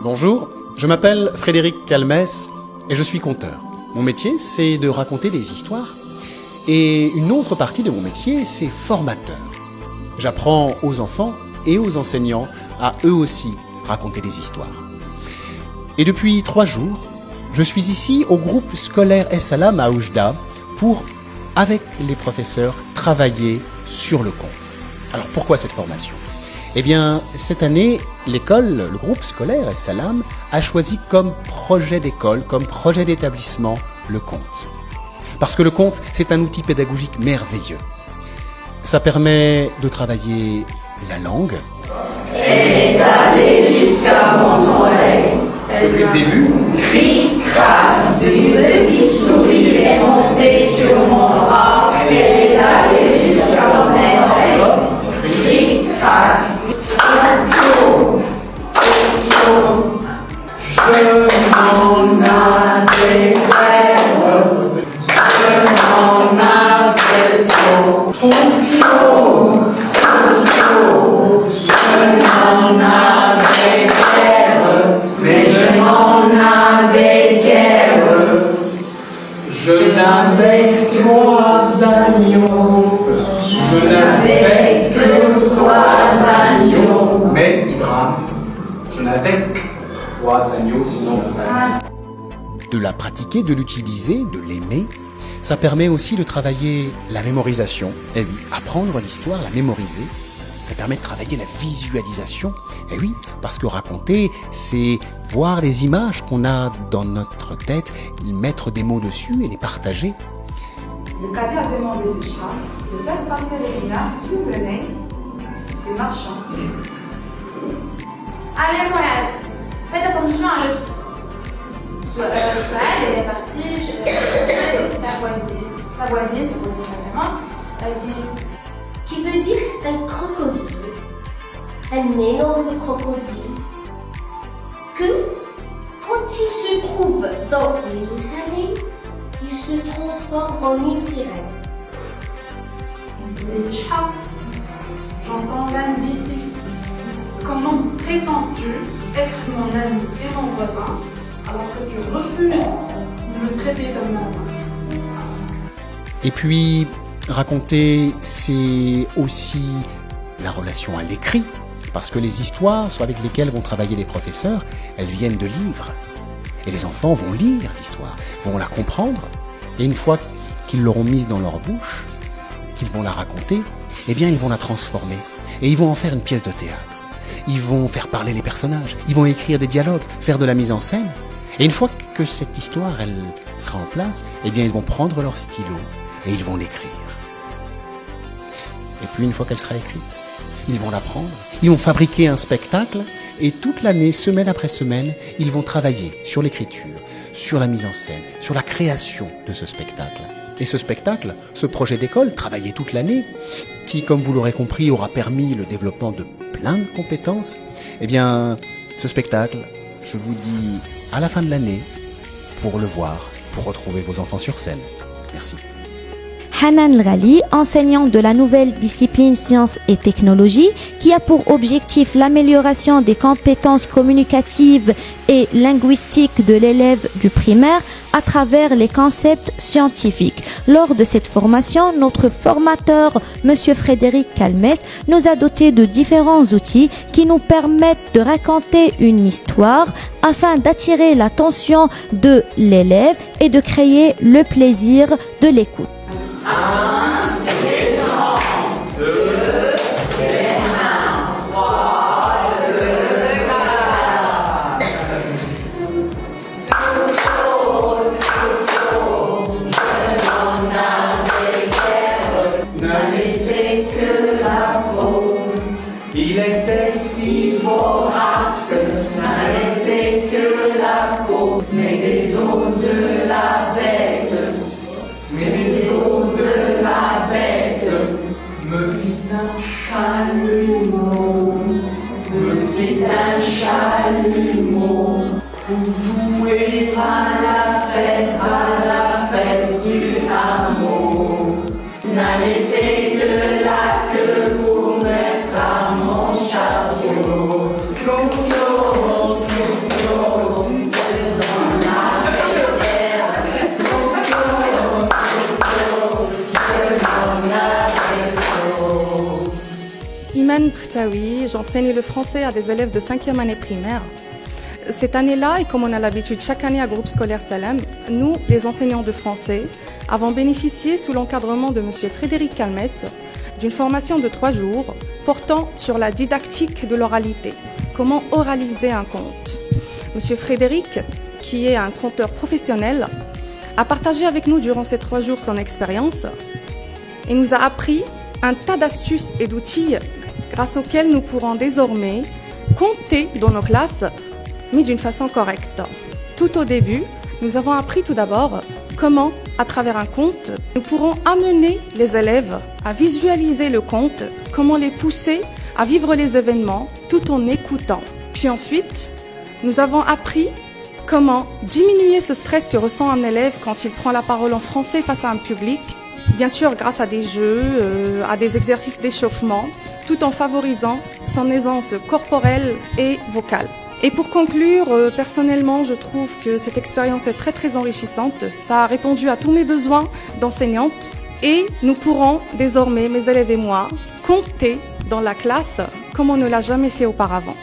Bonjour, je m'appelle Frédéric Calmès et je suis conteur. Mon métier, c'est de raconter des histoires. Et une autre partie de mon métier, c'est formateur. J'apprends aux enfants et aux enseignants à eux aussi raconter des histoires. Et depuis 3 jours, je suis ici au groupe scolaire Es-Salam à Oujda pour, avec les professeurs, travailler sur le conte. Alors pourquoi cette formation ? Eh bien, cette année, l'école, le groupe scolaire Es-Salam a choisi comme projet d'école, comme projet d'établissement, le conte. Parce que le conte, c'est un outil pédagogique merveilleux. Ça permet de travailler la langue. Elle est allée jusqu'à mon oreille. Depuis le début. Cric-crac, une petite souris est montée sur mon bras. Elle est allée jusqu'à mon oreille. Cric-crac. Je m'en avais peur, je m'en avais trop, je m'en avais peur, mais je m'en avais guère. Je n'avais que 3 agneaux, je n'avais que 3 agneaux. Mais, Ibrahim, je n'avais que 3 agneaux, sinon... De la pratiquer, de l'utiliser, de l'aimer, ça permet aussi de travailler la mémorisation. Eh oui, apprendre l'histoire, la mémoriser, ça permet de travailler la visualisation. Eh oui, parce que raconter, c'est voir les images qu'on a dans notre tête, mettre des mots dessus et les partager. Le cadet a demandé au chat de faire passer les dinars sur le nez du marchand. Allez, Mourad, faites attention à le petit. Soit elle est partie chez Savoisier, vraiment. Elle dit... Qui veut dire un crocodile. Un énorme crocodile. Que, quand il se trouve dans les eaux salées, il se transforme en une sirène. Les chats, j'entends l'âne d'ici. Comment prétends-tu être mon ami et mon voisin alors que tu refuses de me traiter comme mon ami? Et puis, raconter, c'est aussi la relation à l'écrit, parce que les histoires avec lesquelles vont travailler les professeurs, elles viennent de livres. Et les enfants vont lire l'histoire, vont la comprendre, et une fois qu'ils l'auront mise dans leur bouche, qu'ils vont la raconter, eh bien ils vont la transformer, et ils vont en faire une pièce de théâtre. Ils vont faire parler les personnages, ils vont écrire des dialogues, faire de la mise en scène, et une fois que cette histoire, elle sera en place, eh bien ils vont prendre leur stylo, et ils vont l'écrire. Et puis une fois qu'elle sera écrite, ils vont l'apprendre, ils vont fabriquer un spectacle, et toute l'année, semaine après semaine, ils vont travailler sur l'écriture, sur la mise en scène, sur la création de ce spectacle. Et ce spectacle, ce projet d'école, travaillé toute l'année, qui, comme vous l'aurez compris, aura permis le développement de plein de compétences, eh bien, ce spectacle, je vous dis à la fin de l'année, pour le voir, pour retrouver vos enfants sur scène. Merci. Hanan Ghali, enseignante de la nouvelle discipline sciences et technologies, qui a pour objectif l'amélioration des compétences communicatives et linguistiques de l'élève du primaire à travers les concepts scientifiques. Lors de cette formation, notre formateur, Monsieur Frédéric Calmès, nous a doté de différents outils qui nous permettent de raconter une histoire afin d'attirer l'attention de l'élève et de créer le plaisir de l'écoute. 1, les gens, 2, les mains, 3, le gars. Je n'en avais guère, n'a laissé que la peau. Il était si vorace, n'a laissé que la peau, mais des os de la bête. Mais des os de la l'humour. Pour jouer à la fête du amour. N'a laissé que la queue pour mettre à mon chariot. Iman Prtaoui, j'enseigne le français à des élèves de 5e année primaire. Cette année-là, et comme on a l'habitude chaque année à Groupe Scolaire Salem, nous, les enseignants de français, avons bénéficié sous l'encadrement de M. Frédéric Calmès d'une formation de 3 jours portant sur la didactique de l'oralité, comment oraliser un conte. M. Frédéric, qui est un conteur professionnel, a partagé avec nous durant ces 3 jours son expérience et nous a appris un tas d'astuces et d'outils grâce auxquels nous pourrons désormais compter dans nos classes, mais d'une façon correcte. Tout au début, nous avons appris tout d'abord comment, à travers un conte, nous pourrons amener les élèves à visualiser le conte, comment les pousser à vivre les événements tout en écoutant. Puis ensuite, nous avons appris comment diminuer ce stress que ressent un élève quand il prend la parole en français face à un public, bien sûr grâce à des jeux, à des exercices d'échauffement, tout en favorisant son aisance corporelle et vocale. Et pour conclure, personnellement, je trouve que cette expérience est très très enrichissante. Ça a répondu à tous mes besoins d'enseignante et nous pourrons désormais, mes élèves et moi, compter dans la classe comme on ne l'a jamais fait auparavant.